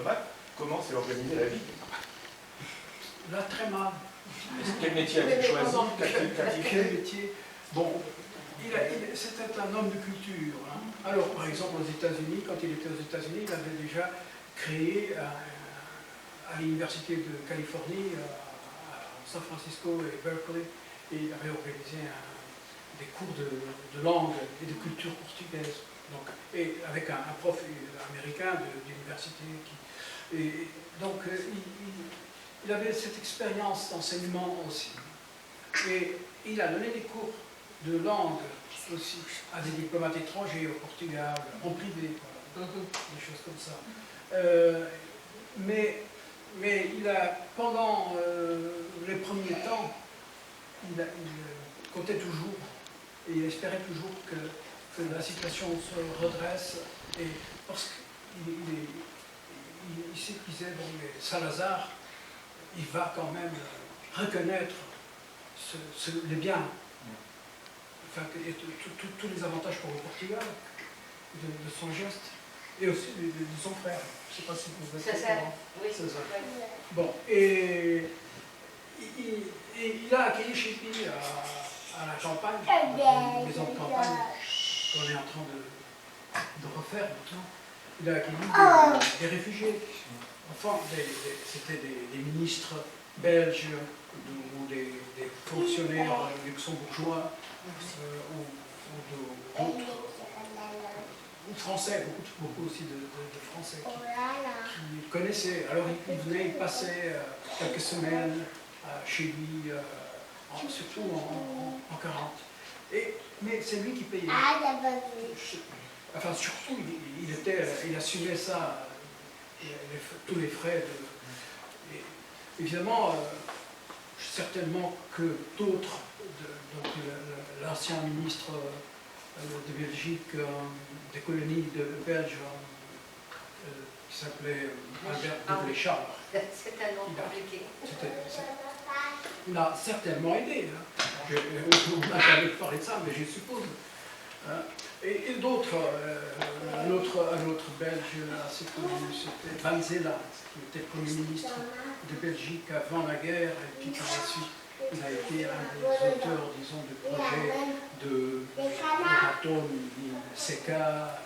diplomate, comment s'est organisée la vie? Là, très mal. Quel métier a-t-il choisi? Quel métier? Bon, c'était un homme de culture. Hein. Alors, par exemple, aux États-Unis, quand il était aux États-Unis, il avait déjà créé à l'Université de Californie, à San Francisco et Berkeley, et il avait organisé des cours de langue et de culture portugaise. Donc, et avec un prof américain d'université. Et donc, il avait cette expérience d'enseignement aussi. Et il a donné des cours de langue aussi à des diplomates étrangers au Portugal, en privé, voilà, des choses comme ça. Mais il a, pendant les premiers temps, il comptait toujours, et il espérait toujours que la situation se redresse, et parce qu'il sait qu'il disait, bon, mais Salazar, il va quand même reconnaître les biens, enfin, tous les avantages pour le Portugal de son geste, et aussi de son frère. Je ne sais pas si vous êtes César, oui. César. Bon, et il a accueilli chez lui à la campagne, une maison de campagne qu'on est en train de refaire maintenant. Il a accueilli des réfugiés. Enfin, c'était des ministres belges ou des fonctionnaires luxembourgeois ou français, beaucoup aussi de Français qui connaissaient. Alors il venait, il passait quelques semaines chez lui, surtout en 40. Mais c'est lui qui payait. Enfin, surtout, il assumait ça, tous les frais. Évidemment, certainement que d'autres, donc l'ancien ministre de Belgique, des colonies belges, qui s'appelait Albert de Bléchard. C'est tellement compliqué. Il a certainement aidé. Hein. On n'a jamais parlé de ça, mais je suppose. Hein. Et d'autres, un autre Belge assez connu, c'était Van Zela, qui était Premier ministre de Belgique avant la guerre, et puis par la suite, il a été un des auteurs, disons, du projet de Euratom, SECA,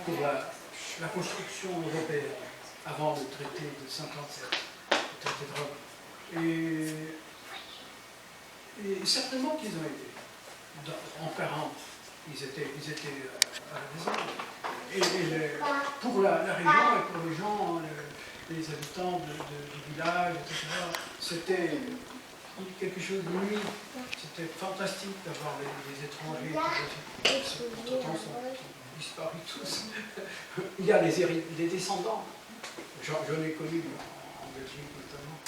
pour la construction européenne, avant le traité de 57, le traité de Rome. Et certainement qu'ils ont été, en 40. Ils étaient à la maison. Et pour la région et pour les gens, les habitants du village, etc., c'était quelque chose d'inouï. C'était fantastique d'avoir les étrangers qui, entre-temps, sont disparus tous. Il y a des descendants. J'en ai connu en Belgique notamment.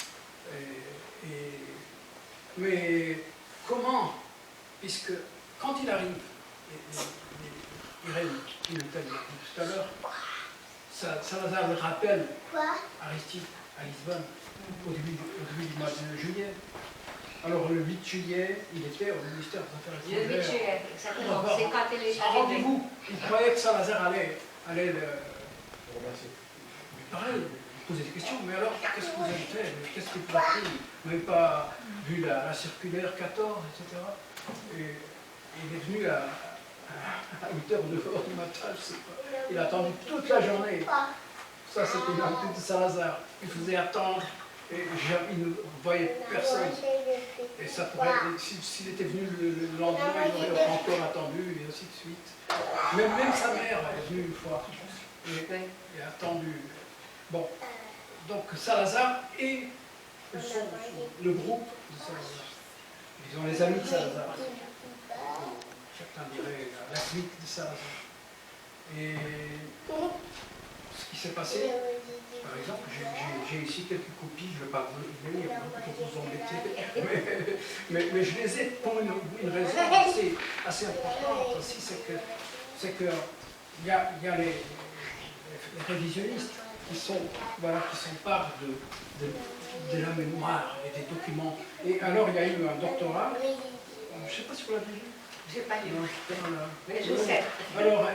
Mais comment? Puisque quand il arrive, Irène, qui nous t'a dit tout à l'heure, Salazar le rappelle Aristide à Lisbonne au début du mois de juillet. Alors le 8 juillet, il était au ministère des Affaires étrangères. Le 8 juillet, exactement. C'est quand il est Un arrivé. rendez-vous. Il croyait que Salazar allait le Remercie. pareil, poser des questions. Mais alors, qu'est-ce que vous avez fait? Qu'est-ce que vous avez pris? Vous n'avez pas vu la circulaire 14, etc. Et il est venu à 8h ou 9h du matin, je ne sais pas. Il a attendu toute la journée. Ça, c'était une habitude de Salazar. Il faisait attendre et il ne voyait personne. Et ça pourrait, s'il était venu le lendemain, il aurait encore attendu, et ainsi de suite. Même sa mère est venue une fois et a attendu. Bon, donc Salazar et le groupe de Salazar. Disons les amis de Salazar. Certains diraient la clique de Salazar. Et ce qui s'est passé, par exemple, j'ai ici quelques copies, je ne vais pas vous lire pour vous embêter, mais je les ai pour une raison assez importante aussi, c'est que il y a les révisionnistes qui s'emparent de la mémoire et des documents. Et alors il y a eu un doctorat, je ne sais pas si vous l'avez vu. J'ai pas lu. Non, Mais je sais. Alors,